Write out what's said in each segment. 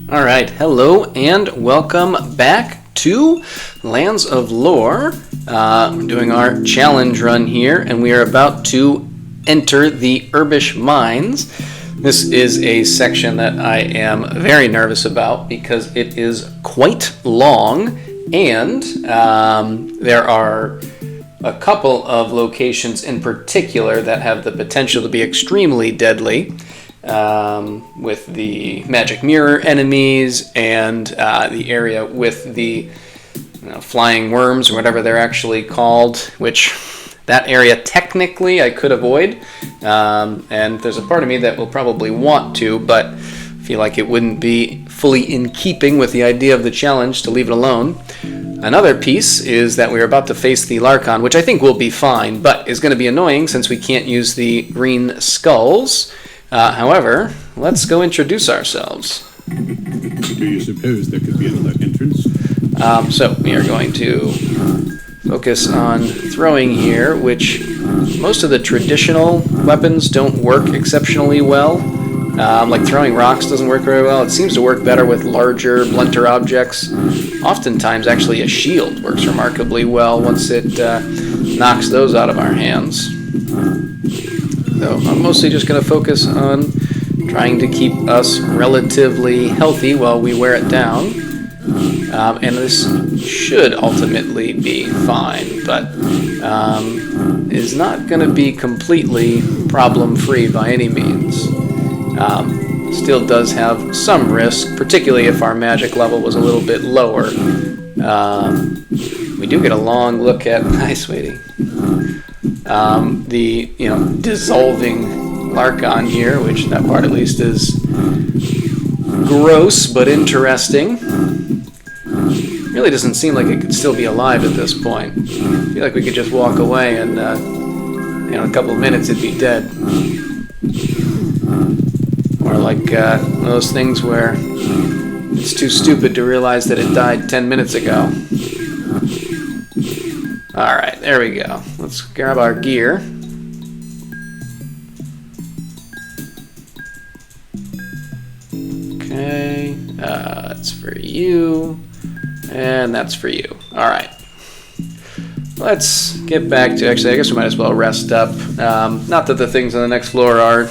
Alright, hello and welcome back to Lands of Lore. We're doing our challenge run here, and we are about to enter the Urbish Mines. This is a section that I am very nervous about because it is quite long, and there are a couple of locations in particular that have the potential to be extremely deadly. With the magic mirror enemies and the area with the flying worms or whatever they're actually called, which that area technically I could avoid, and there's a part of me that will probably want to, but I feel like it wouldn't be fully in keeping with the idea of the challenge to leave it alone. Another piece is that we're about to face the Larkon, which I think will be fine, but is going to be annoying since we can't use the green skulls. However, let's go introduce ourselves. Do you suppose there could be another entrance? So we are going to focus on throwing here, which most of the traditional weapons don't work exceptionally well. Like throwing rocks doesn't work very well. It seems to work better with larger, blunter objects. Oftentimes, actually, a shield works remarkably well once it knocks those out of our hands. So I'm mostly just going to focus on trying to keep us relatively healthy while we wear it down. And this should ultimately be fine, but is not going to be completely problem-free by any means. Still does have some risk, particularly if our magic level was a little bit lower. We do get a long look at... Hi, sweetie. The dissolving Larkon here, which that part at least is gross but interesting. Really doesn't seem like it could still be alive at this point. I feel like we could just walk away and in a couple of minutes it'd be dead. Or like one of those things where it's too stupid to realize that it died 10 minutes ago. Alright, there we go. Let's grab our gear. Okay, that's for you, and that's for you. Alright. Let's get back to... Actually, I guess we might as well rest up. Not that the things on the next floor are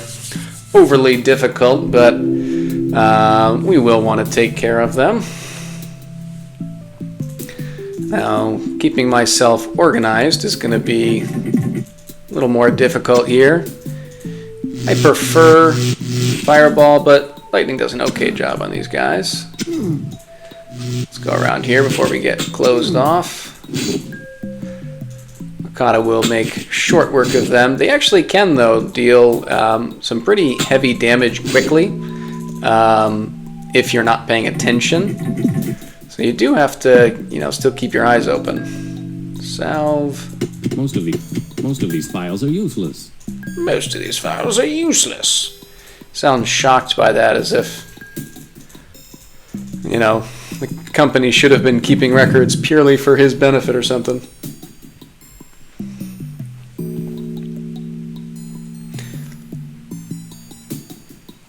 overly difficult, but we will want to take care of them. Now, keeping myself organized is going to be a little more difficult here. I prefer Fireball, but Lightning does an okay job on these guys. Let's go around here before we get closed off. Makata will make short work of them. They actually can, though, deal some pretty heavy damage quickly if you're not paying attention. So you do have to, still keep your eyes open. Salve. Most of these files are useless. Most of these files are useless. Sounds shocked by that, as if, the company should have been keeping records purely for his benefit or something.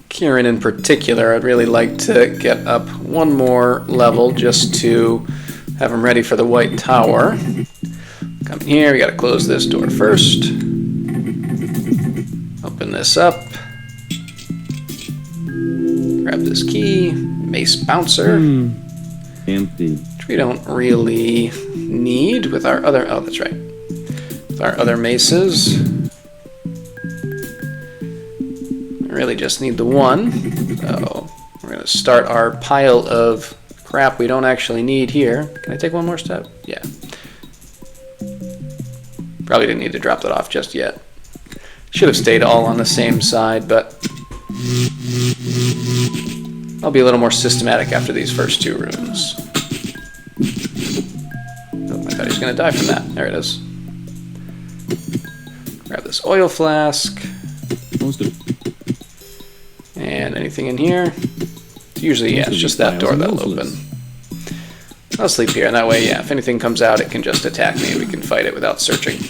Kieran in particular, I'd really like to get up one more level just to have him ready for the White Tower. Come in here, we gotta close this door first. Open this up. Grab this key. Mace Bouncer. Empty. Which we don't really need with our other... Oh, that's right. With our other maces. Really just need the one, so we're going to start our pile of crap we don't actually need here. Can I take one more step? Yeah. Probably didn't need to drop that off just yet. Should have stayed all on the same side, but I'll be a little more systematic after these first two rooms. Oh, I thought he was going to die from that. There it is. Grab this oil flask. And anything in here? Usually, yeah, it's just that door that'll open. I'll sleep here, and that way, yeah, if anything comes out, it can just attack me. We can fight it without searching.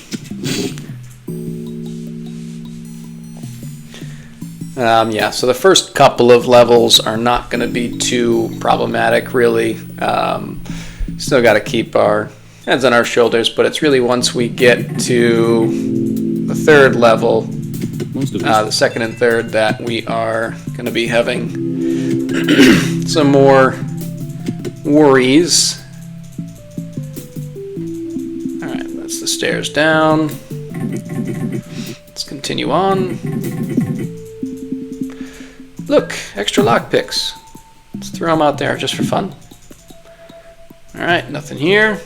Yeah, so the first couple of levels are not going to be too problematic, really. Still got to keep our heads on our shoulders, but it's really once we get to the third level, the second and third, that we are going to be having some more worries. Alright, that's the stairs down. Let's continue on. Look, extra lockpicks. Let's throw them out there just for fun. Alright, nothing here.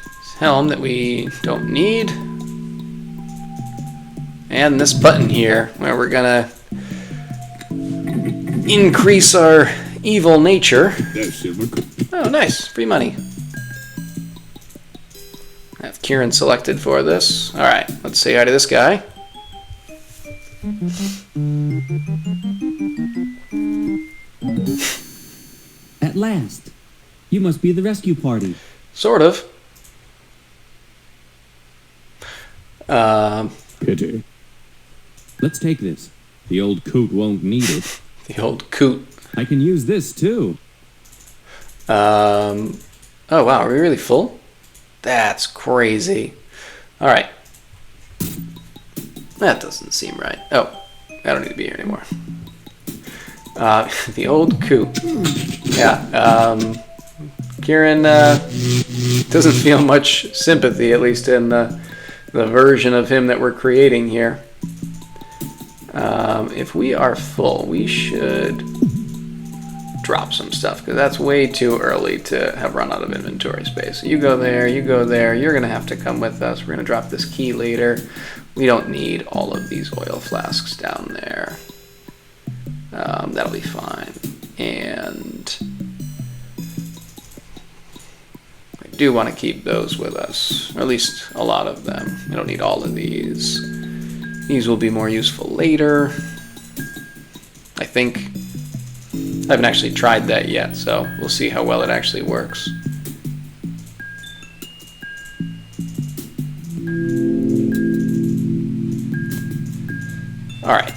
This helm that we don't need. And this button here, where we're gonna increase our evil nature. Oh, nice. Free money. I have Kieran selected for this. Alright, let's say hi to this guy. At last. You must be the rescue party. Sort of. Pity. Let's take this. The old coot won't need it. The old coot. I can use this too. Oh wow, are we really full? That's crazy. Alright. That doesn't seem right. Oh, I don't need to be here anymore. The old coot. Yeah, Kieran doesn't feel much sympathy, at least in the version of him that we're creating here. If we are full, we should drop some stuff, because that's way too early to have run out of inventory space. You go there, you're going to have to come with us. We're going to drop this key later. We don't need all of these oil flasks down there. That'll be fine. And I do want to keep those with us, or at least a lot of them. We don't need all of these. These will be more useful later, I think. I haven't actually tried that yet, so we'll see how well it actually works. Alright,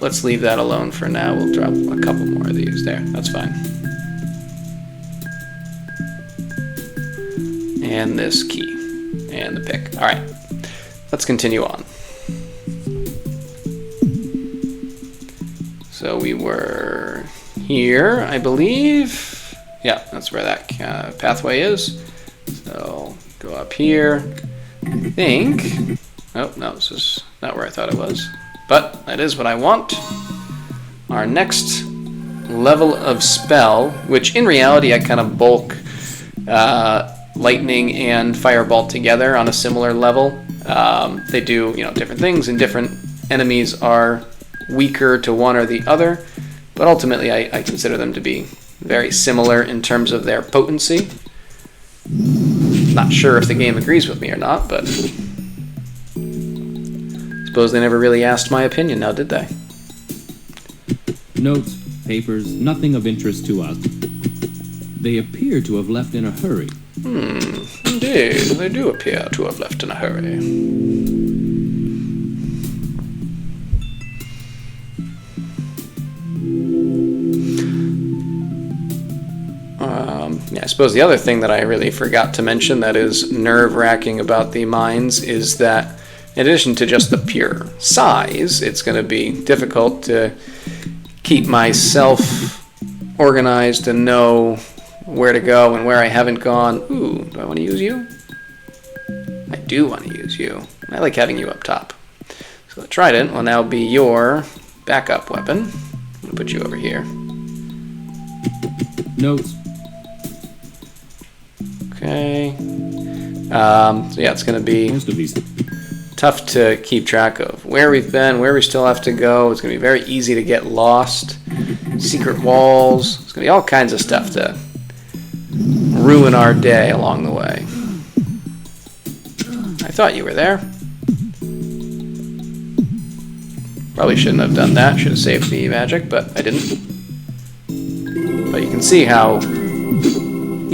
let's leave that alone for now. We'll drop a couple more of these there. That's fine. And this key. And the pick. Alright, let's continue on. So we were here, I believe. Yeah, that's where that pathway is. So go up here. I think. Oh, no, this is not where I thought it was. But that is what I want. Our next level of spell, which in reality I kind of bulk lightning and fireball together on a similar level. They do, different things, and different enemies are weaker to one or the other, but ultimately I consider them to be very similar in terms of their potency. Not sure if the game agrees with me or not, but suppose they never really asked my opinion now, did they? Notes, papers, nothing of interest to us. They appear to have left in a hurry. Indeed, they do appear to have left in a hurry. Yeah, I suppose the other thing that I really forgot to mention that is nerve-wracking about the mines is that in addition to just the pure size, it's going to be difficult to keep myself organized and know where to go and where I haven't gone. Ooh, do I want to use you? I do want to use you. I like having you up top. So the trident will now be your backup weapon. I'm going to put you over here. Notes. Okay. So yeah, it's going to be Most of these. tough to keep track of where we've been, where we still have to go. It's going to be very easy to get lost. Secret walls. It's going to be all kinds of stuff to ruin our day along the way. I thought you were there. Probably shouldn't have done that. Should have saved the magic, but I didn't. But you can see how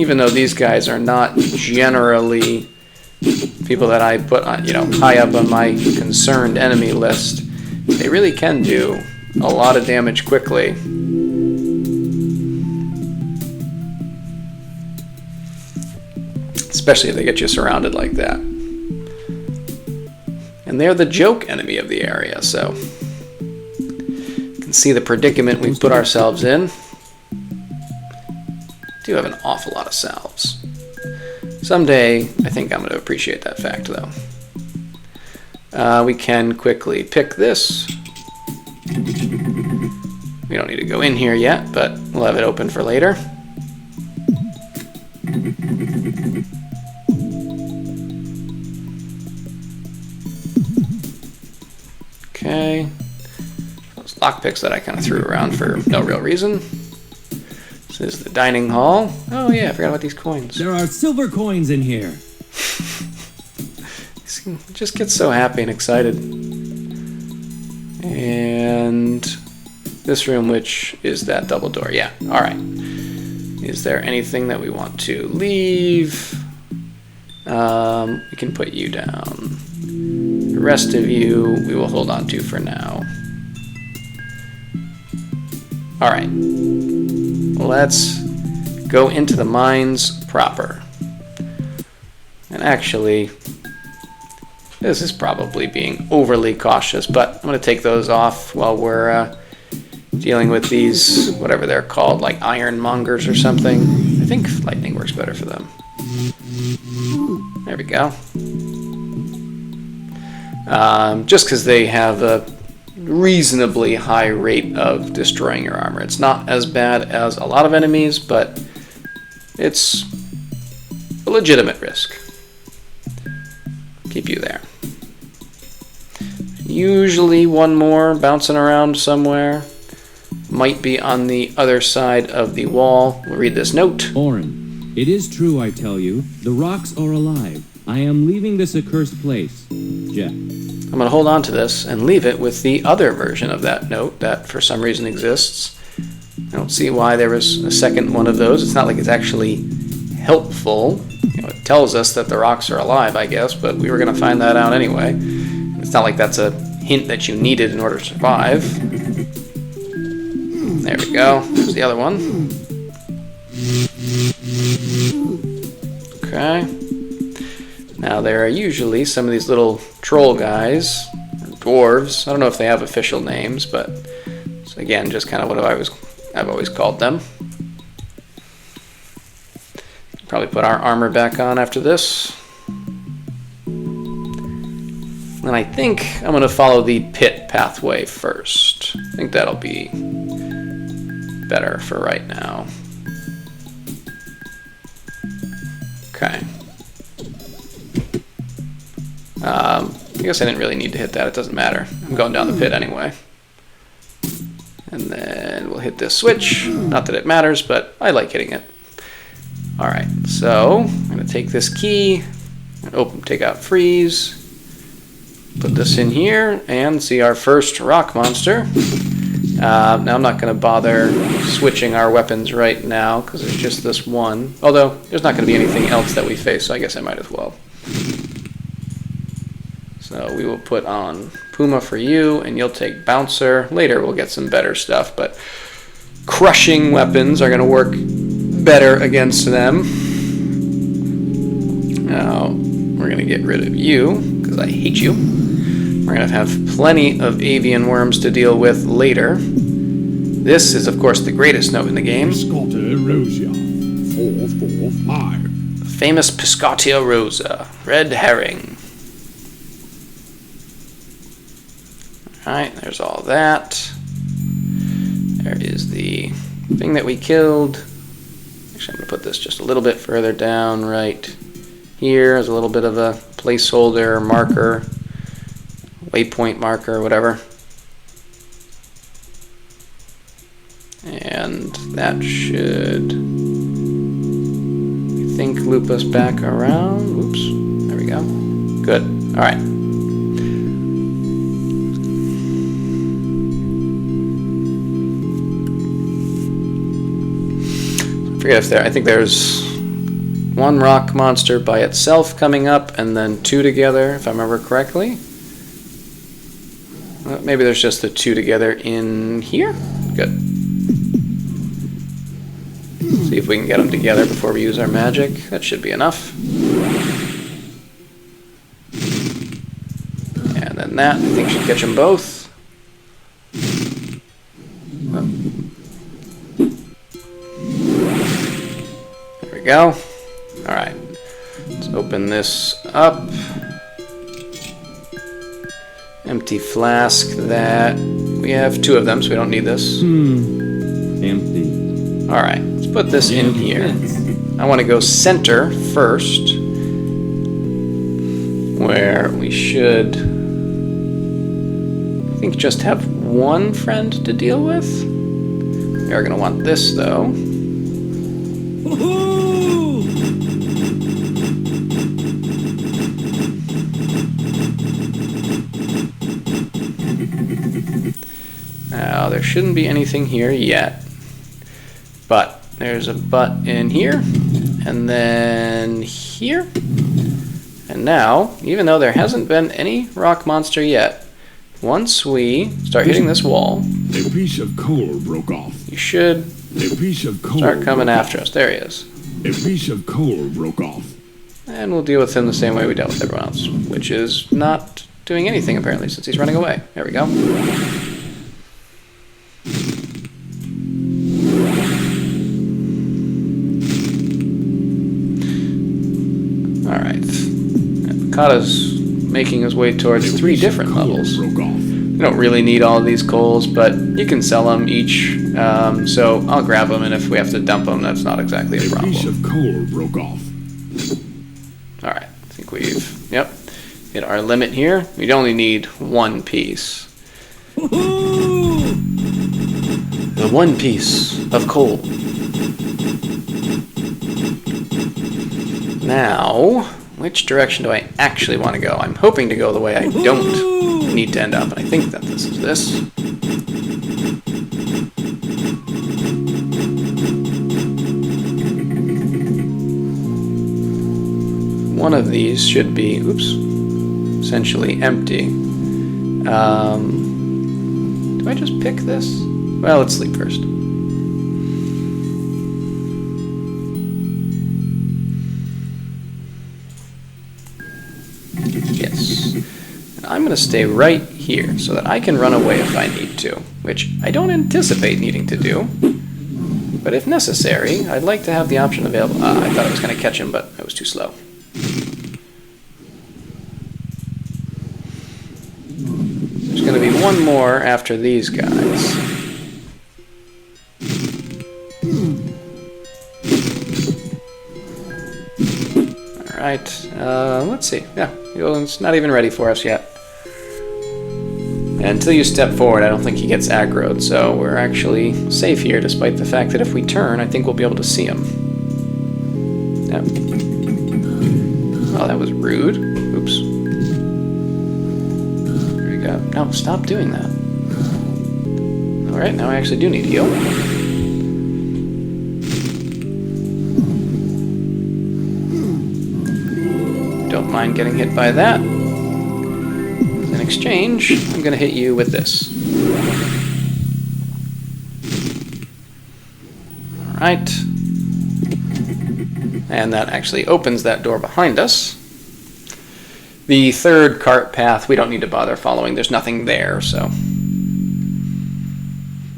even though these guys are not generally people that I put on, high up on my concerned enemy list, they really can do a lot of damage quickly. Especially if they get you surrounded like that. And they're the joke enemy of the area, so you can see the predicament we've put ourselves in. Do have an awful lot of salves. Someday, I think I'm going to appreciate that fact, though. We can quickly pick this. We don't need to go in here yet, but we'll have it open for later. Okay. Those lockpicks that I kind of threw around for no real reason. This is the dining hall. Oh yeah, I forgot about these coins. There are silver coins in here. Just get so happy and excited. And this room, which is that double door. Yeah, alright. Is there anything that we want to leave? We can put you down. The rest of you, we will hold on to for now. Alright. Let's go into the mines proper. And actually, this is probably being overly cautious, but I'm going to take those off while we're dealing with these, whatever they're called, like ironmongers or something. I think lightning works better for them. There we go. Just because they have a reasonably high rate of destroying your armor. It's not as bad as a lot of enemies, but it's a legitimate risk. Keep you there. Usually one more bouncing around somewhere. Might be on the other side of the wall. We'll read this note. Orin, it is true, I tell you. The rocks are alive. I am leaving this accursed place. Jeff. I'm going to hold on to this and leave it with the other version of that note that for some reason exists. I don't see why there was a second one of those. It's not like it's actually helpful. It tells us that the rocks are alive, I guess, but we were going to find that out anyway. It's not like that's a hint that you needed in order to survive. There we go. There's the other one. Okay. Now there are usually some of these little troll guys, or dwarves. I don't know if they have official names, but it's, again, just kind of what I've always called them. Probably put our armor back on after this. And I think I'm going to follow the pit pathway first. I think that'll be better for right now. Okay. I guess I didn't really need to hit that. It doesn't matter. I'm going down the pit anyway. And then we'll hit this switch. Not that it matters, but I like hitting it. Alright, so I'm going to take this key, and take out freeze, put this in here, and see our first rock monster. Now I'm not going to bother switching our weapons right now, because it's just this one. Although, there's not going to be anything else that we face, so I guess I might as well. So we will put on Puma for you, and you'll take Bouncer. Later we'll get some better stuff, but crushing weapons are going to work better against them. Now we're going to get rid of you, because I hate you. We're going to have plenty of avian worms to deal with later. This is, of course, the greatest note in the game. Piscotta Rosa, 445. The famous Piscotta Rosa, red herring. Alright, there's all that. There is the thing that we killed. Actually, I'm going to put this just a little bit further down right here as a little bit of a placeholder marker, waypoint marker, whatever. And that should, I think, loop us back around. Oops, there we go. Good. All right. I forget if there, I think there's one rock monster by itself coming up, and then two together, if I remember correctly. Maybe there's just the two together in here? Good. See if we can get them together before we use our magic. That should be enough. And then that, I think, should catch them both. There we go. Alright. Let's open this up. Empty flask that... We have two of them, so we don't need this. Empty. Alright, let's put this in here. I want to go center first. Where we should... I think just have one friend to deal with. We are going to want this, though. Now, there shouldn't be anything here yet. But there's a butt in here. And then here. And now, even though there hasn't been any rock monster yet, once we start hitting this wall, A piece of coal broke off. you should A piece of coal start coming broke after us. There he is. off. A piece of coal broke off. And we'll deal with him the same way we dealt with everyone else, which is not doing anything apparently since he's running away. There we go. Alright. Mikata's making his way towards three different Coal levels. broke off. We don't really need all of these coals, but you can sell them each. So I'll grab them, and if we have to dump them, that's not exactly a A piece problem. of coal broke off. Alright, I think we've, yep, hit our limit here. We only need one piece. The one piece of coal. Now, which direction do I actually want to go? I'm hoping to go the way I don't need to end up, and I think that this is this. One of these should be, oops, essentially empty. Do I just pick this? Well, let's sleep first. Yes. And I'm going to stay right here so that I can run away if I need to, which I don't anticipate needing to do. But if necessary, I'd like to have the option available. I thought I was going to catch him, but I was too slow. There's going to be one more after these guys. Alright, let's see. Yeah, it's not even ready for us yet. And until you step forward, I don't think he gets aggroed, so we're actually safe here, despite the fact that if we turn, I think we'll be able to see him. Yep. Oh, that was rude. Oops. There we go. No, stop doing that. Alright, now I actually do need to heal. Don't mind getting hit by that. In exchange, I'm going to hit you with this. Alright. And that actually opens that door behind us. The third cart path, we don't need to bother following. There's nothing there, so...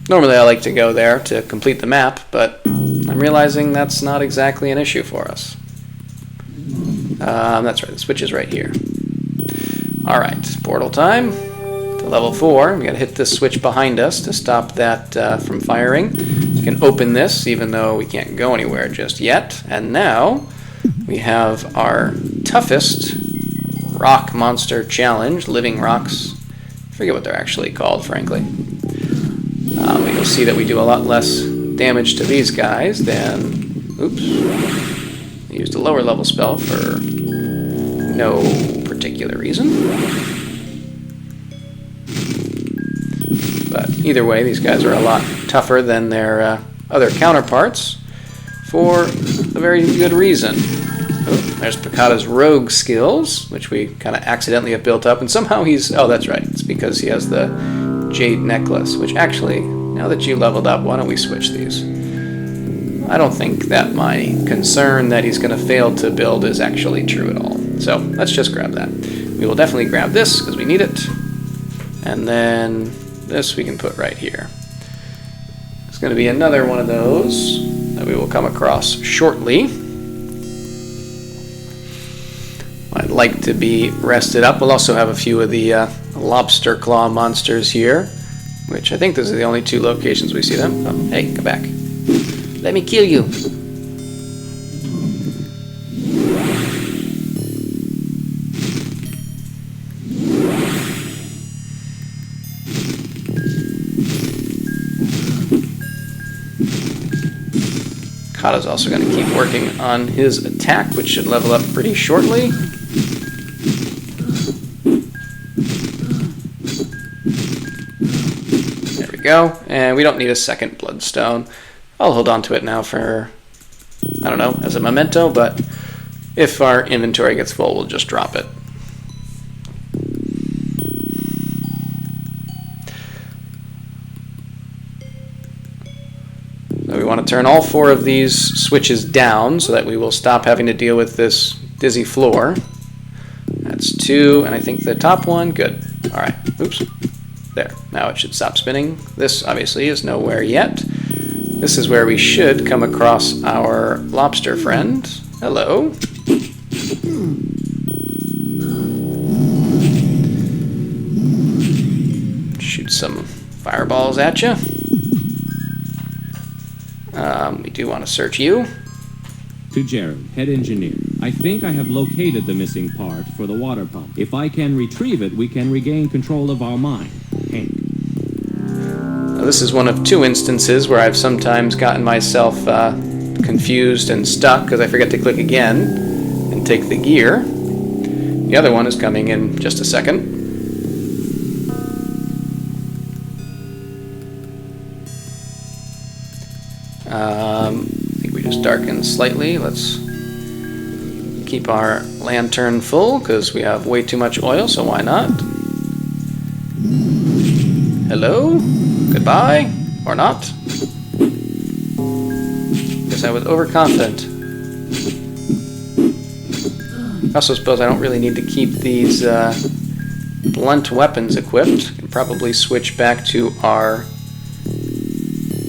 Normally I like to go there to complete the map, but I'm realizing that's not exactly an issue for us. That's right, the switch is right here. Alright, portal time to level 4. We gotta hit this switch behind us to stop that from firing. We can open this even though we can't go anywhere just yet. And now we have our toughest rock monster challenge, living rocks. I forget what they're actually called, frankly. You'll see that we do a lot less damage to these guys than... Oops. I used a lower level spell for no particular reason. But either way, these guys are a lot tougher than their other counterparts for a very good reason. There's Picata's rogue skills, which we kind of accidentally have built up, and somehow he's... Oh, that's right. It's because he has the jade necklace, which actually, now that you leveled up, why don't we switch these? I don't think that my concern that he's going to fail to build is actually true at all. So let's just grab that. We will definitely grab this because we need it. And then this we can put right here. It's going to be another one of those that we will come across shortly. I'd like to be rested up. We'll also have a few of the lobster claw monsters here, which I think those are the only 2 locations we see them. Oh, hey, come back. Let me kill you. Kata's also going to keep working on his attack, which should level up pretty shortly. There we go. And we don't need a second bloodstone. I'll hold on to it now for, I don't know, as a memento, but if our inventory gets full, we'll just drop it. So we want to turn all 4 of these switches down so that we will stop having to deal with this dizzy floor. That's 2, and I think the top one, good. All right, oops, there. Now it should stop spinning. This obviously is nowhere yet. This is where we should come across our lobster friend. Hello. Shoot some fireballs at you. We do want to search you. To Jared, head engineer. I think I have located the missing part for the water pump. If I can retrieve it, we can regain control of our mine. Hank. Now, this is one of 2 instances where I've sometimes gotten myself confused and stuck because I forget to click again and take the gear. The other one is coming in just a second. I think we just darken slightly. Let's keep our lantern full because we have way too much oil, so why not? Hello? Goodbye? Or not? Guess I was overconfident. I also suppose I don't really need to keep these blunt weapons equipped. Can probably switch back to our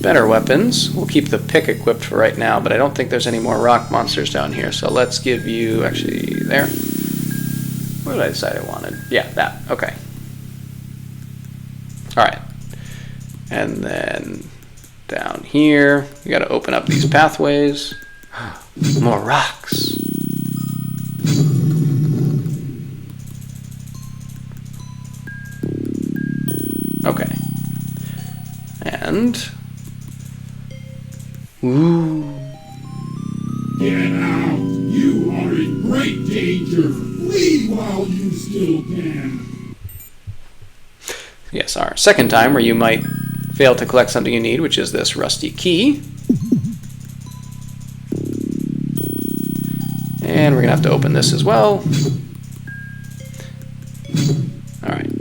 better weapons. We'll keep the pick equipped for right now, but I don't think there's any more rock monsters down here. So let's give you, actually, there. What did I decide I wanted? Yeah, that. Okay. All right. And then down here, we got to open up these pathways. More rocks. Okay. And ooh. Get out! You are in great danger! Flee while you still can! Yes, our second time where you might fail to collect something you need, which is this rusty key. And we're going to have to open this as well. Alright.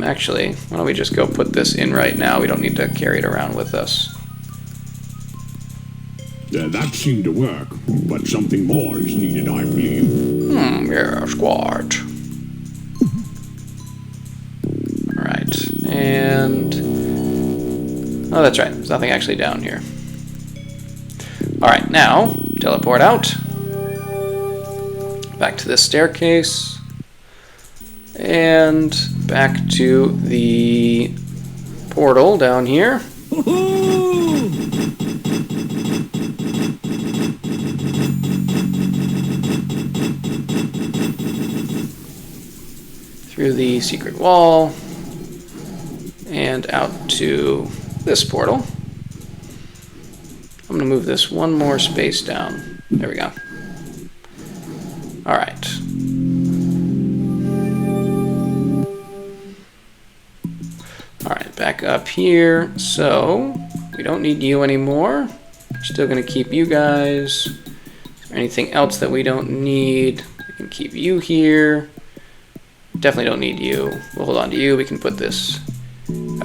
Actually, why don't we just go put this in right now? We don't need to carry it around with us. That seemed to work, but something more is needed, I believe. Yeah, squad. Alright, and... oh, that's right. There's nothing actually down here. Alright, now, teleport out. Back to this staircase. And back to the portal down here. Through the secret wall. And out to this portal. I'm going to move this one more space down. There we go. Alright. Alright, back up here. So, We don't need you anymore. We're still going to keep you guys. Is there anything else that we don't need? We can keep you here. Definitely don't need you. We'll hold on to you. We can put this...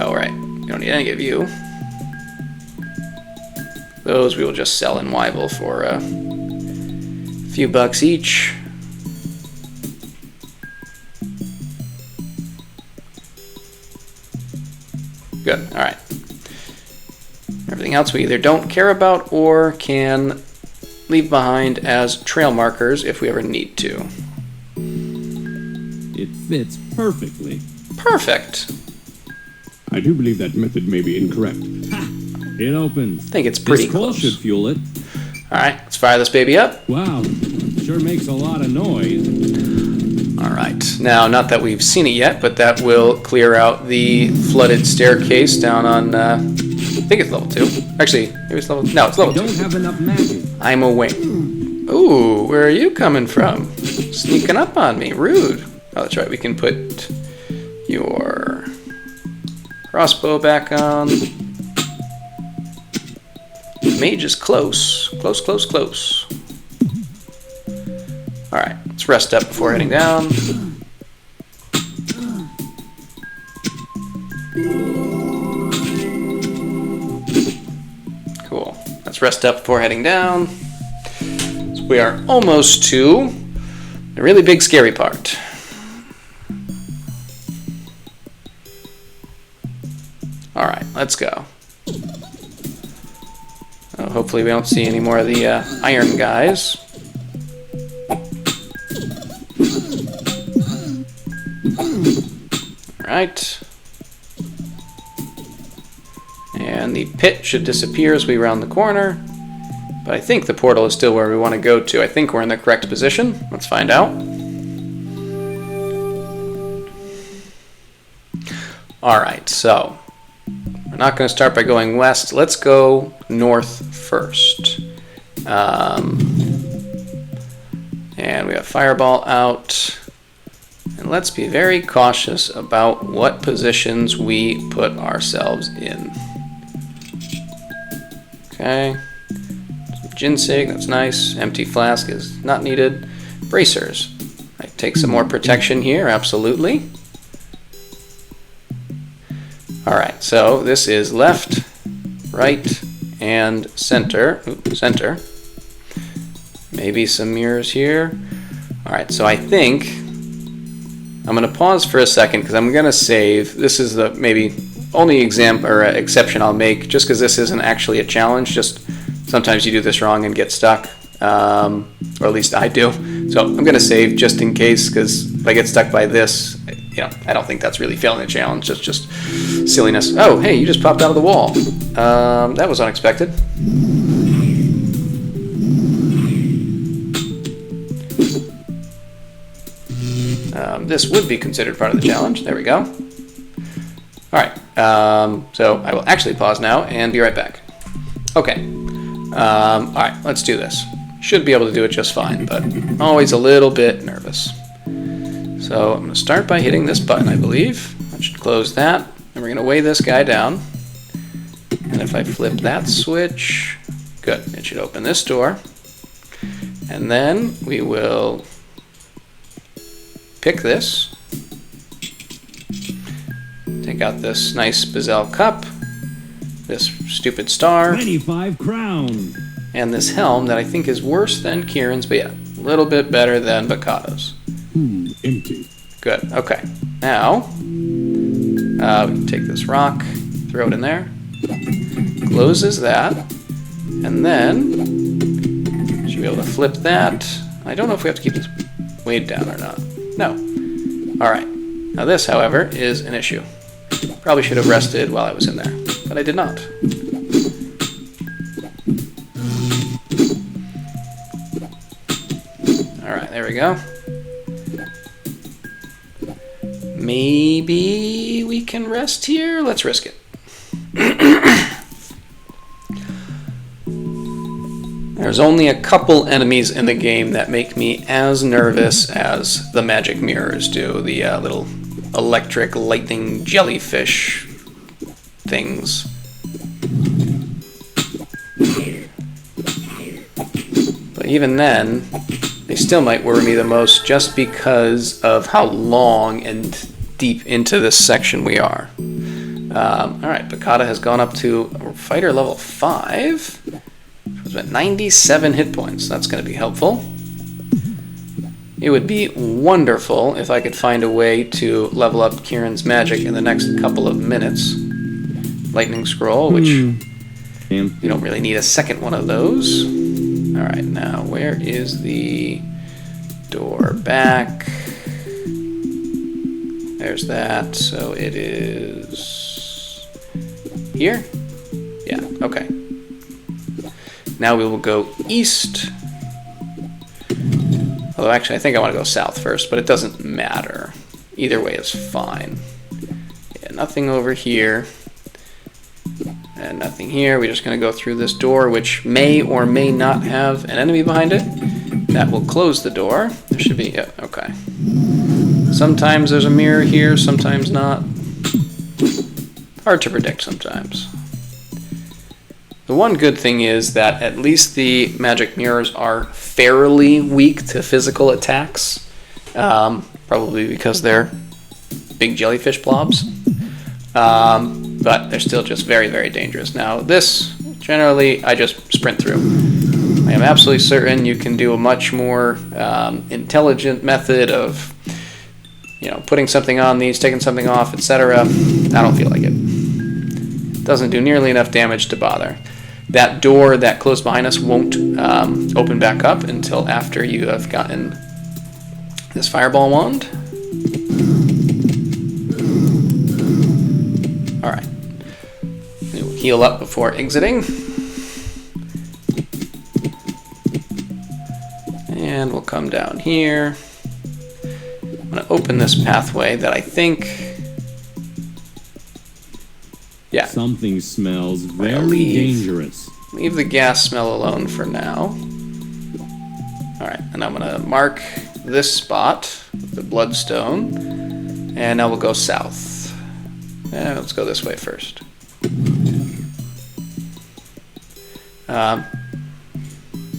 Oh, right. We don't need any of you. Those we will just sell in Yvel for a few bucks each. Good. All right. Everything else we either don't care about or can leave behind as trail markers if we ever need to. It fits perfectly. Perfect. I do believe that method may be incorrect. Ha! It opens. I think it's pretty This coal close. should fuel it. All right, let's fire this baby up. Wow, sure makes a lot of noise. All right. Now, not that we've seen it yet, but that will clear out the flooded staircase down on, I think it's level 2. Actually, maybe it's level... No, it's level 2. Don't have enough magic. I'm a wing. Ooh, where are you coming from? Sneaking up on me. Rude. Oh, that's right. We can put your crossbow back on. Mage is close. Close, close, close. Alright, let's rest up before heading down. Cool. Let's rest up before heading down. So we are almost to the really big scary part. Alright, let's go. Hopefully we don't see any more of the iron guys. Alright. And the pit should disappear as we round the corner. But I think the portal is still where we want to go to. I think we're in the correct position. Let's find out. Alright, so we're not going to start by going west. Let's go north first. And we have fireball out. And let's be very cautious about what positions we put ourselves in. Okay. Some ginseng, that's nice. Empty flask is not needed. Bracers. I take some more protection here, absolutely. Alright, so this is left, right, and center. Ooh, center. Maybe some mirrors here. Alright, so I think I'm going to pause for a second because I'm going to save. This is the maybe only example or exception I'll make, just because this isn't actually a challenge. Just sometimes you do this wrong and get stuck, or at least I do. So I'm going to save just in case, because if I get stuck by this, you know, I don't think that's really failing the challenge. It's just silliness. Oh, hey, you just popped out of the wall. That was unexpected. This would be considered part of the challenge. There we go. Alright, so I will actually pause now and be right back. Okay. Alright, let's do this. Should be able to do it just fine, but always a little bit nervous. So I'm going to start by hitting this button, I believe. That should close that. And we're going to weigh this guy down. And if I flip that switch, good, it should open this door. And then we will pick this. Take out this nice Bezel cup. This stupid star. 25 crown. And this helm that I think is worse than Kieran's, but yeah, a little bit better than Bakado's. Empty. Good, okay. Now, we can take this rock, throw it in there. Closes that. And then, should be able to flip that. I don't know if we have to keep this weighed down or not. No. Alright. Now this, however, is an issue. Probably should have rested while I was in there, but I did not. Alright, there we go. Maybe we can rest here? Let's risk it. There's only a couple enemies in the game that make me as nervous as the magic mirrors do. The little electric lightning jellyfish things. But even then, they still might worry me the most just because of how long and deep into this section we are. Alright, Bakata has gone up to fighter level 5. It's at 97 hit points. That's going to be helpful. It would be wonderful if I could find a way to level up Kieran's magic in the next couple of minutes. Lightning Scroll, which you don't really need a second one of those. Alright, now where is the door back? There's that, so it is here? Yeah, okay. Now we will go east. Although actually I think I want to go south first, but it doesn't matter. Either way is fine. Yeah, nothing over here. And nothing here. We're just going to go through this door, which may or may not have an enemy behind it. That will close the door. There should be, yeah, okay. Sometimes there's a mirror here, sometimes not. Hard to predict sometimes. The one good thing is that at least the magic mirrors are fairly weak to physical attacks. Probably because they're big jellyfish blobs. But they're still just very, very dangerous. Now this, generally, I just sprint through. I am absolutely certain you can do a much more intelligent method of, you know, putting something on these, taking something off, etc. I don't feel like it. Doesn't do nearly enough damage to bother. That door that closed behind us won't open back up until after you have gotten this fireball wand. Alright. We'll heal up before exiting. And we'll come down here. I'm going to open this pathway that I think... Yeah. Something smells very dangerous. Leave the gas smell alone for now. Alright, and I'm going to mark this spot with the bloodstone. And now we'll go south. Let's go this way first.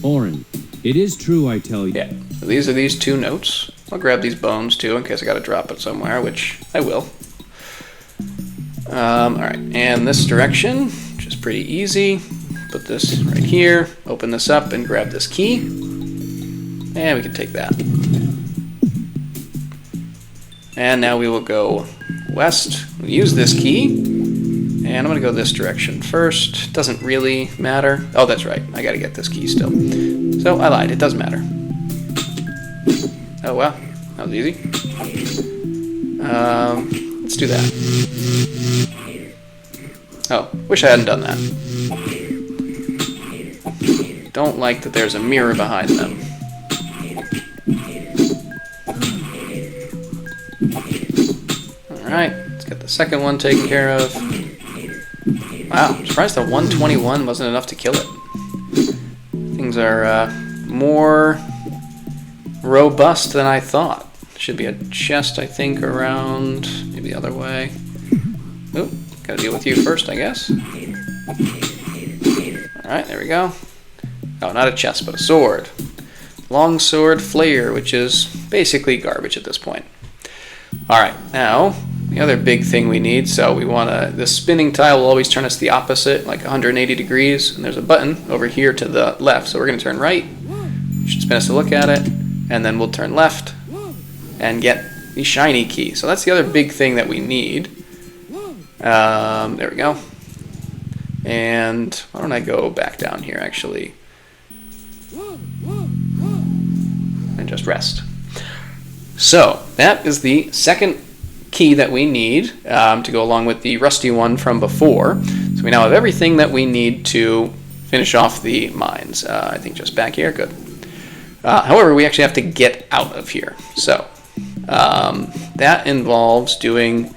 Orin, it is true I tell you. Yeah, so these are these 2 notes. I'll grab these bones too in case I gotta drop it somewhere, which I will. Alright, and this direction, which is pretty easy. Put this right here, open this up and grab this key. And we can take that. And now we will go west. We'll use this key. And I'm going to go this direction first. Doesn't really matter. Oh, that's right. I got to get this key still. So I lied. It does matter. Oh, well. That was easy. Let's do that. Oh, wish I hadn't done that. Don't like that there's a mirror behind them. Alright, let's get the second one taken care of. Wow, I'm surprised that 121 wasn't enough to kill it. Things are more robust than I thought. Should be a chest, I think, around maybe the other way. Oop, gotta deal with you first, I guess. Alright, there we go. Oh, not a chest, but a sword. Long sword flare, which is basically garbage at this point. Alright, now, the other big thing we need, so we want to, the spinning tile will always turn us the opposite, like 180 degrees, and there's a button over here to the left, so we're going to turn right, which should spin us to look at it, and then we'll turn left, and get the shiny key. So that's the other big thing that we need. There we go. And why don't I go back down here, actually, and just rest. So that is the second key that we need to go along with the rusty one from before. So we now have everything that we need to finish off the mines. I think just back here, good. However, we actually have to get out of here. So that involves doing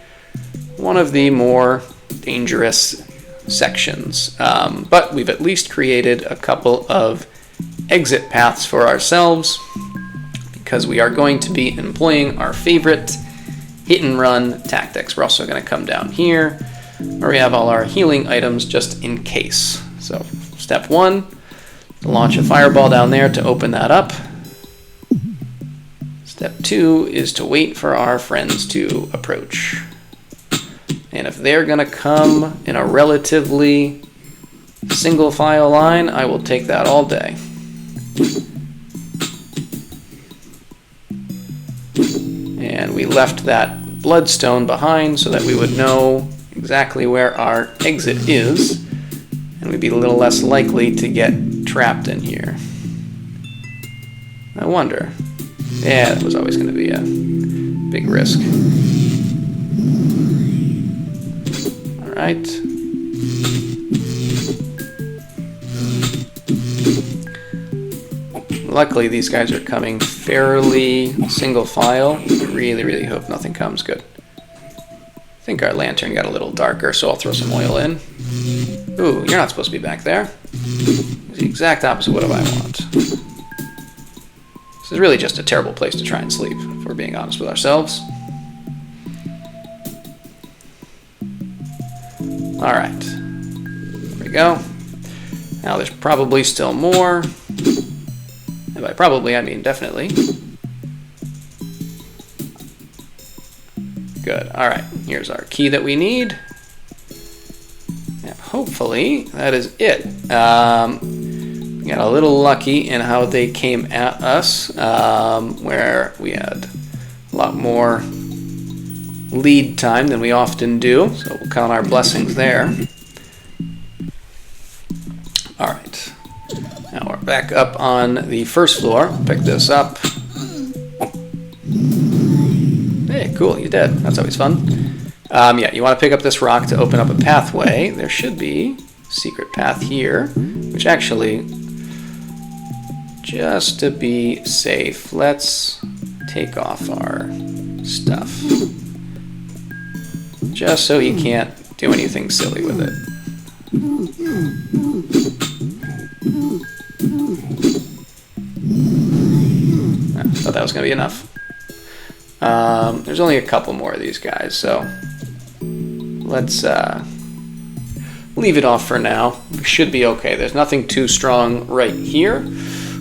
one of the more dangerous sections. But we've at least created a couple of exit paths for ourselves, because we are going to be employing our favorite hit and run tactics. We're also going to come down here where we have all our healing items just in case. So step 1, launch a fireball down there to open that up. Step 2 is to wait for our friends to approach. And if they're going to come in a relatively single file line, I will take that all day. And we left that bloodstone behind so that we would know exactly where our exit is, and we'd be a little less likely to get trapped in here. I wonder. Yeah, that was always going to be a big risk. Alright. Luckily, these guys are coming fairly single file. I really, really hope nothing comes good. I think our lantern got a little darker, so I'll throw some oil in. Ooh, you're not supposed to be back there. It's the exact opposite of what I want. This is really just a terrible place to try and sleep, if we're being honest with ourselves. Alright. There we go. Now there's probably still more. And by probably, I mean definitely. Good. Alright. Here's our key that we need. And hopefully, that is it. We got a little lucky in how they came at us, where we had a lot more lead time than we often do. So we'll count our blessings there. Alright. Now we're back up on the first floor. Pick this up. Hey, cool, you did. That's always fun. Yeah, you want to pick up this rock to open up a pathway. There should be a secret path here, which actually, just to be safe, let's take off our stuff. Just so you can't do anything silly with it. I thought that was going to be enough. There's only a couple more of these guys, so let's leave it off for now. We should be okay. There's nothing too strong right here.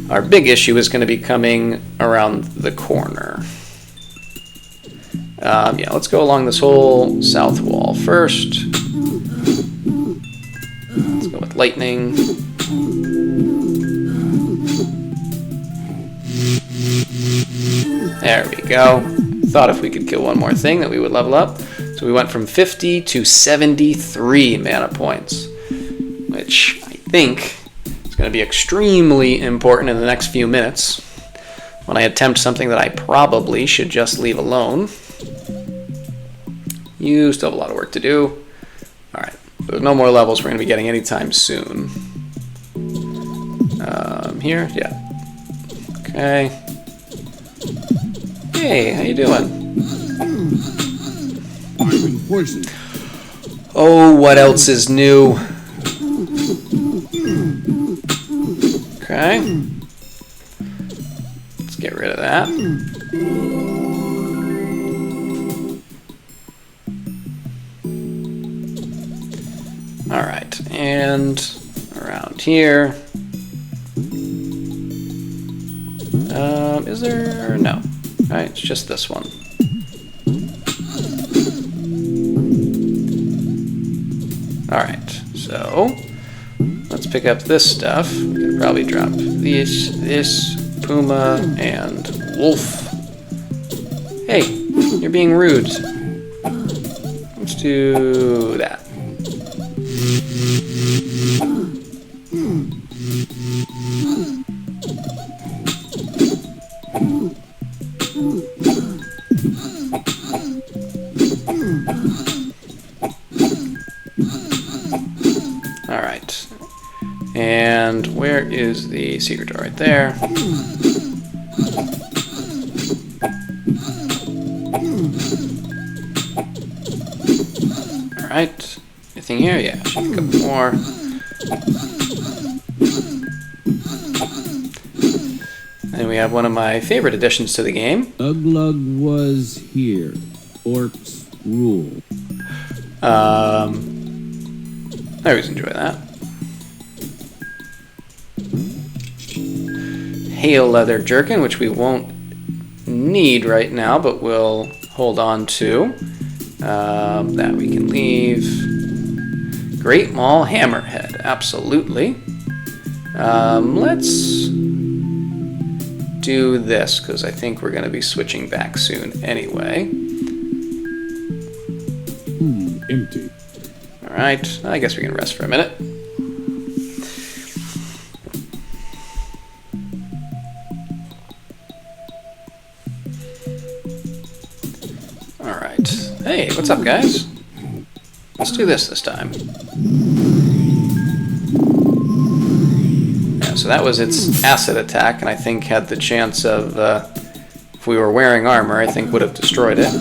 Our big issue is going to be coming around the corner. Yeah, let's go along this whole south wall first. Let's go with lightning. There we go. Thought if we could kill one more thing that we would level up. So we went from 50 to 73 mana points, which I think is going to be extremely important in the next few minutes when I attempt something that I probably should just leave alone. You still have a lot of work to do. Alright, there's no more levels we're going to be getting anytime soon. Here? Yeah. Okay. Hey, how you doing? I've been poisoned. Oh, what else is new? Okay. Let's get rid of that. Alright, and around here. Is there? No. Alright, it's just this one. Alright, so let's pick up this stuff. We can probably drop this, Puma, and Wolf. Hey, you're being rude. Let's do that. Alright. And where is the secret door? Right there. Alright. Anything here? Yeah, should be a couple more. And we have one of my favorite additions to the game. Uglug was here. Orcs rule. I always enjoy that. hail leather jerkin, which we won't need right now, but we'll hold on to. That we can leave. Great Maul Hammerhead, absolutely. Let's do this, because I think we're going to be switching back soon anyway. Empty. Alright, I guess we can rest for a minute. Alright. Hey, what's up, guys? Let's do this time. Yeah, so that was its acid attack, and I think had the chance of, if we were wearing armor, I think would have destroyed it.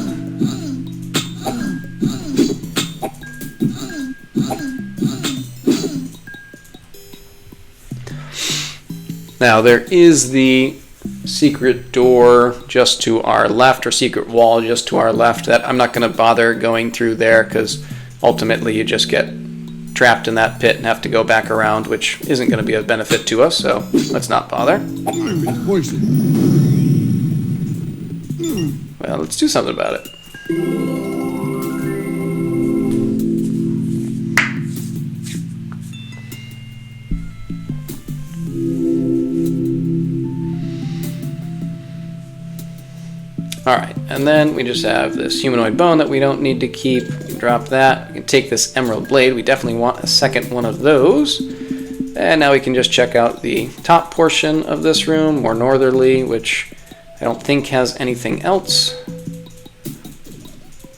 Now, there is the secret door just to our left, or secret wall just to our left, that I'm not going to bother going through there, because ultimately you just get trapped in that pit and have to go back around, which isn't going to be of benefit to us, so let's not bother. I've been poisoned. Well, let's do something about it. Alright, and then we just have this humanoid bone that we don't need to keep. Drop that. We can take this emerald blade. We definitely want a second one of those. And now we can just check out the top portion of this room, more northerly, which I don't think has anything else.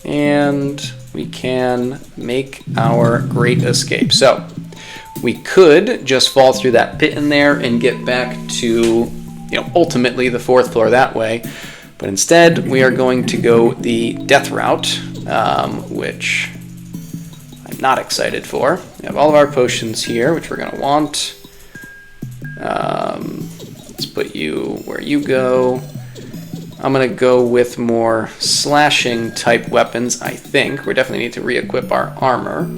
And we can make our great escape. So, we could just fall through that pit in there and get back to, ultimately the 4th floor that way. But instead, we are going to go the death route, which I'm not excited for. We have all of our potions here, which we're going to want. Let's put you where you go. I'm going to go with more slashing type weapons, I think. We definitely need to re-equip our armor.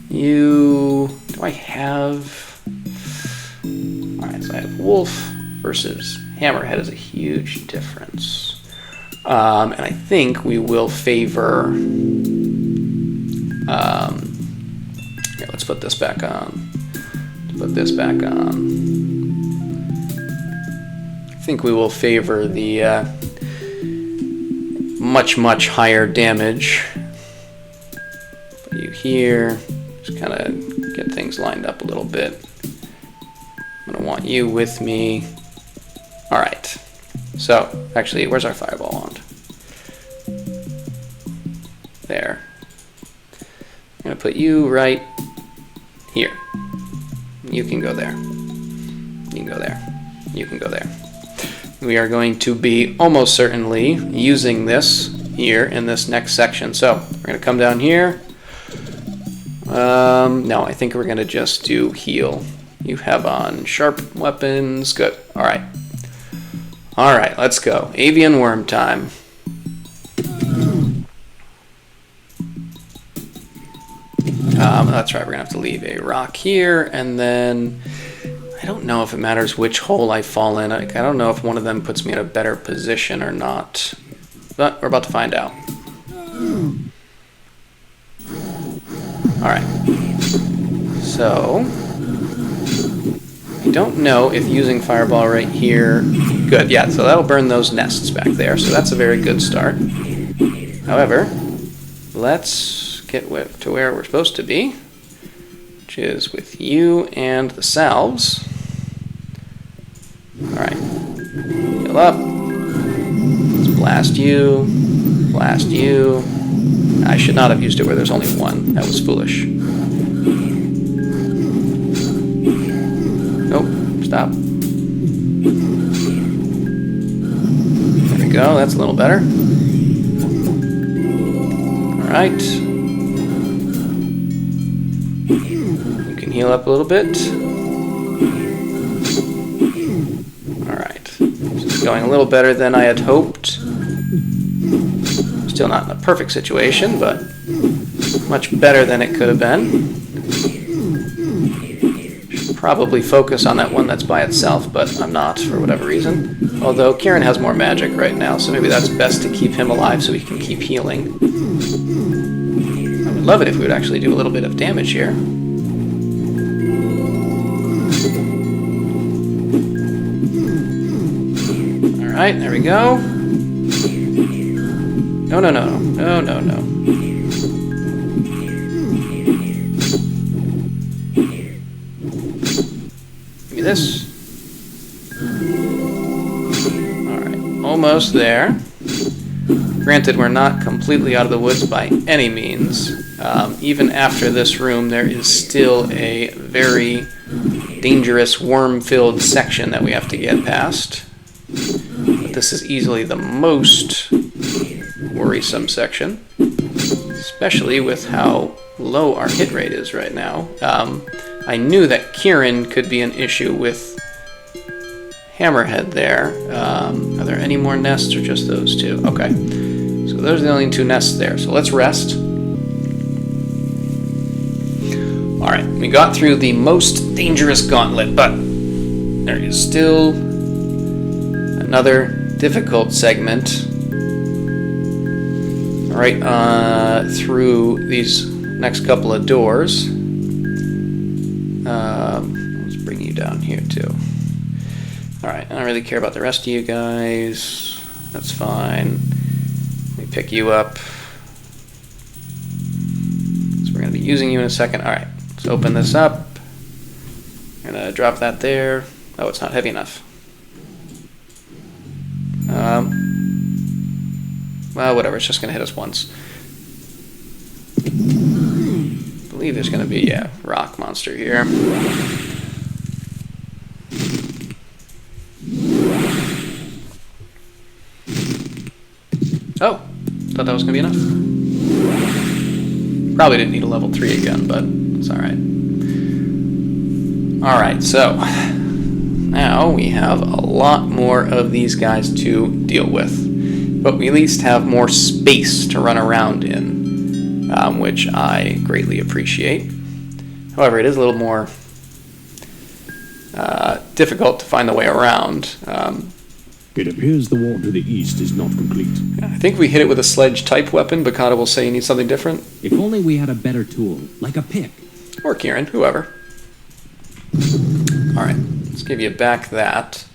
Do I have... Alright, so I have Wolf versus Hammerhead is a huge difference. And I think we will favor... here, let's put this back on. Put this back on. I think we will favor the much higher damage. Put you here. Just kind of get things lined up a little bit. I'm going to want you with me. Alright. So, actually, where's our fireball wand? There. I'm going to put you right here. You can go there. You can go there. You can go there. We are going to be almost certainly using this here in this next section. So, we're going to come down here. No, I think we're going to just do heal. You have on sharp weapons. Good. Alright. Alright, let's go. Avian worm time. That's right, we're going to have to leave a rock here, and then I don't know if it matters which hole I fall in. I don't know if one of them puts me in a better position or not, but we're about to find out. Alright. So, I don't know if using fireball right here... Good, yeah, so that'll burn those nests back there, so that's a very good start. However, let's get to where we're supposed to be, which is with you and the salves. Alright, heal up. Let's blast you. Blast you. I should not have used it where there's only one. That was foolish. Nope, stop. There we go, that's a little better. Alright. You can heal up a little bit. Alright. This is going a little better than I had hoped. Still not in a perfect situation, but much better than it could have been. Should probably focus on that one that's by itself, but I'm not for whatever reason. Although Kieran has more magic right now, so maybe that's best to keep him alive so he can keep healing. I would love it if we would actually do a little bit of damage here. Alright, there we go. No, no, no, no, no, no. Give me this. Alright, almost there. Granted, we're not completely out of the woods by any means. Even after this room, there is still a very dangerous worm-filled section that we have to get past. But this is easily the most worrisome section, especially with how low our hit rate is right now. I knew that Kieran could be an issue with Hammerhead there. Are there any more nests or just those two? Okay, so those are the only two nests there. So let's rest. Alright, we got through the most dangerous gauntlet, but there is still another difficult segment right through these next couple of doors. Let's bring you down here too. Alright, I don't really care about the rest of you guys. That's fine. Let me pick you up. So we're going to be using you in a second. Alright, let's open this up. I'm going to drop that there. Oh, it's not heavy enough. Well, whatever, it's just going to hit us once. I believe there's going to be, yeah, rock monster here. Oh, thought that was going to be enough. Probably didn't need a level 3 again, but it's alright. Alright, so now we have a lot more of these guys to deal with. But we at least have more space to run around in, which I greatly appreciate. However, it is a little more difficult to find the way around. It appears the wall to the east is not complete. I think we hit it with a sledge-type weapon, but Kata will say you need something different. If only we had a better tool, like a pick. Or Kieran, whoever. Alright, let's give you back that.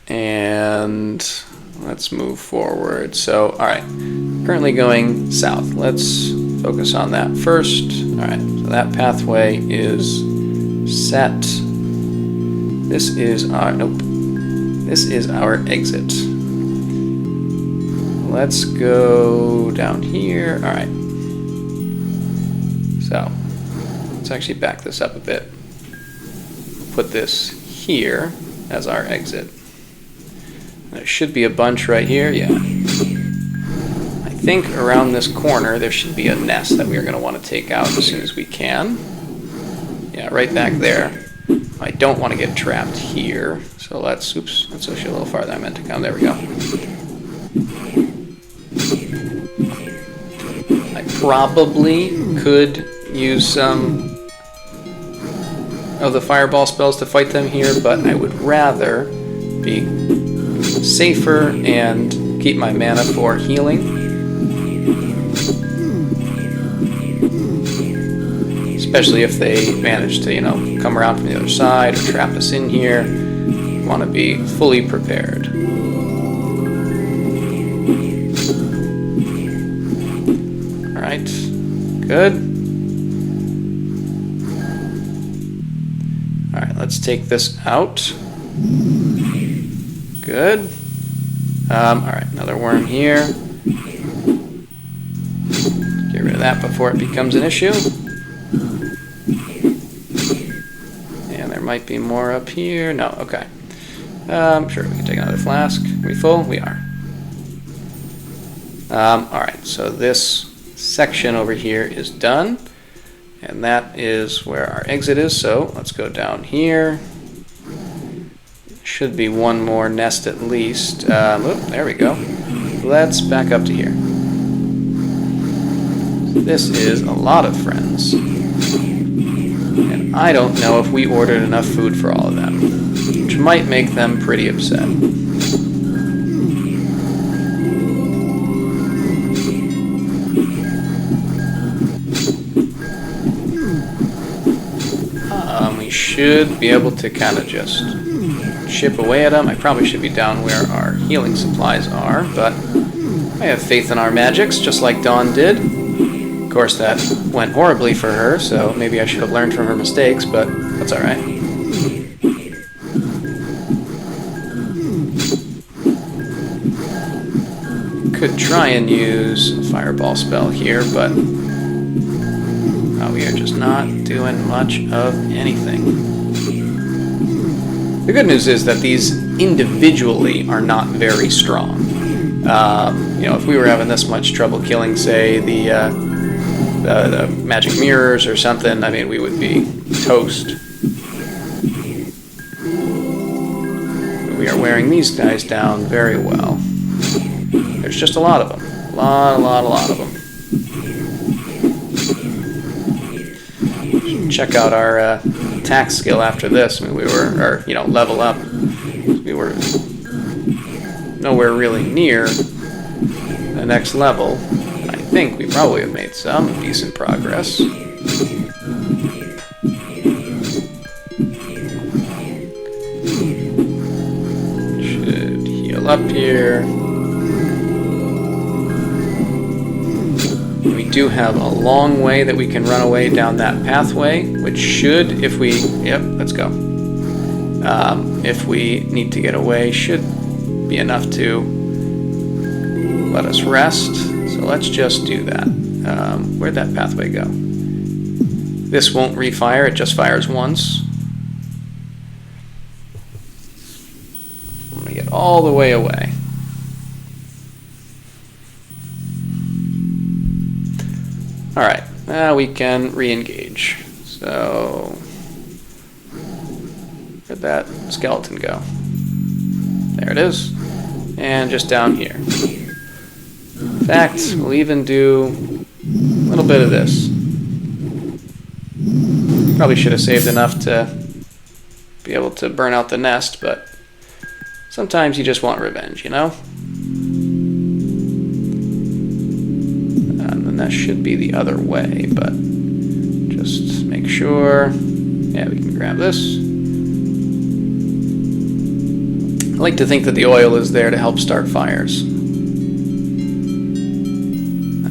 And let's move forward. So, alright, currently going south. Let's focus on that first. Alright, so that pathway is set. This is our, nope. This is our exit. Let's go down here. Alright. So, let's actually back this up a bit. Put this here as our exit. There should be a bunch right here, yeah. I think around this corner there should be a nest that we are going to want to take out as soon as we can. Yeah, right back there. I don't want to get trapped here, so let's, oops, that's actually a little farther I meant to come. There we go. I probably could use some of the fireball spells to fight them here, but I would rather be safer and keep my mana for healing. Especially if they manage to, you know, come around from the other side or trap us in here. We want to be fully prepared. Alright, good. Alright, let's take this out. Good. Alright, another worm here. Get rid of that before it becomes an issue. And there might be more up here. No, okay. Sure, we can take another flask. Are we full? We are. Alright, so this section over here is done. And that is where our exit is, so let's go down here. Should be one more nest at least. Oop, there we go. Let's back up to here. This is a lot of friends. And I don't know if we ordered enough food for all of them, which might make them pretty upset. We should be able to kind of just chip away at them. I probably should be down where our healing supplies are, but I have faith in our magics, just like Dawn did. Of course, that went horribly for her, so maybe I should have learned from her mistakes, but that's alright. Could try and use a fireball spell here, but we are just not doing much of anything. The good news is that these individually are not very strong. If we were having this much trouble killing, say, the magic mirrors or something, I mean, we would be toast. We are wearing these guys down very well. There's just a lot of them. A lot of them. Check out our attack skill after this. I mean, level up. We were nowhere really near the next level. I think we probably have made some decent progress. Should heal up here. We do have a long way that we can run away down that pathway, which should, if we... Yep, let's go. If we need to get away, should be enough to let us rest. So let's just do that. Where'd that pathway go? This won't refire, it just fires once. I'm going to get all the way away. Alright, now we can re-engage. So, where'd that skeleton go? There it is. And just down here. In fact, we'll even do a little bit of this. Probably should have saved enough to be able to burn out the nest, but sometimes you just want revenge, you know? And then that should be the other way, but just make sure. Yeah, we can grab this. I like to think that the oil is there to help start fires.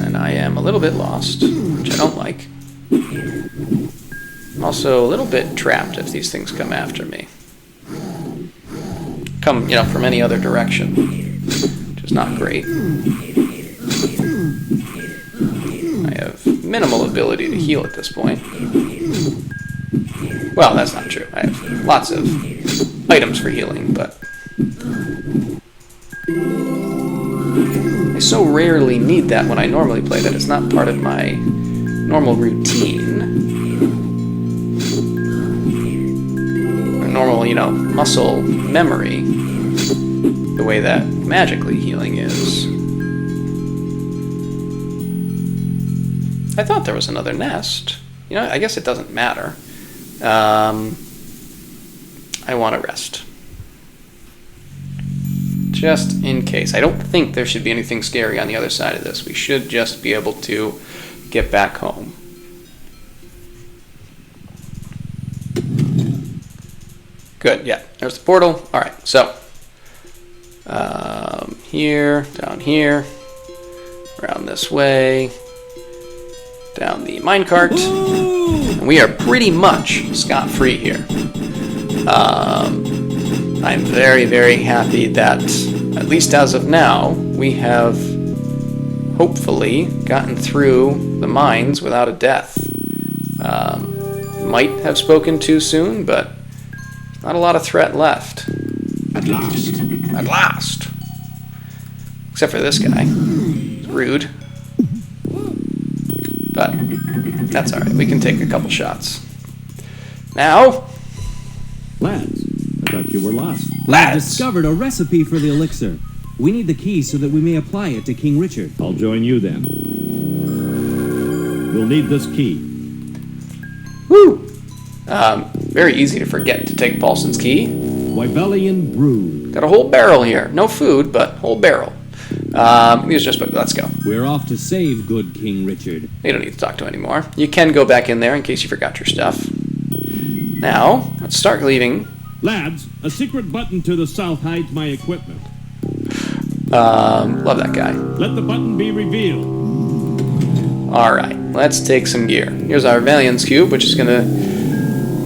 And I am a little bit lost, which I don't like. I'm also a little bit trapped if these things come after me. Come, from any other direction, which is not great. I have minimal ability to heal at this point. Well, that's not true. I have lots of items for healing, but I so rarely need that when I normally play that it's not part of my normal routine. Or normal, muscle memory, the way that magically healing is. I thought there was another nest. I guess it doesn't matter. I want to rest. Just in case. I don't think there should be anything scary on the other side of this. We should just be able to get back home. Good, yeah. There's the portal. Alright, so. Here, down here. Around this way. Down the minecart. And we are pretty much scot-free here. I'm very, very happy that, at least as of now, we have hopefully gotten through the mines without a death. Might have spoken too soon, but not a lot of threat left. At last. At last! Except for this guy. He's rude. But that's alright, we can take a couple shots. Now... Lads, I thought you were lost. Lads! We've discovered a recipe for the elixir. We need the key so that we may apply it to King Richard. I'll join you then. We'll need this key. Woo! Very easy to forget to take Paulson's key. Yvelian brew. Got a whole barrel here. No food, but whole barrel. Use just book. Let's go. We're off to save good King Richard. You don't need to talk to anymore. You can go back in there in case you forgot your stuff. Now, let's start leaving. Lads, a secret button to the south hides my equipment. Love that guy. Let the button be revealed. Alright, let's take some gear. Here's our Valean's cube, which is going to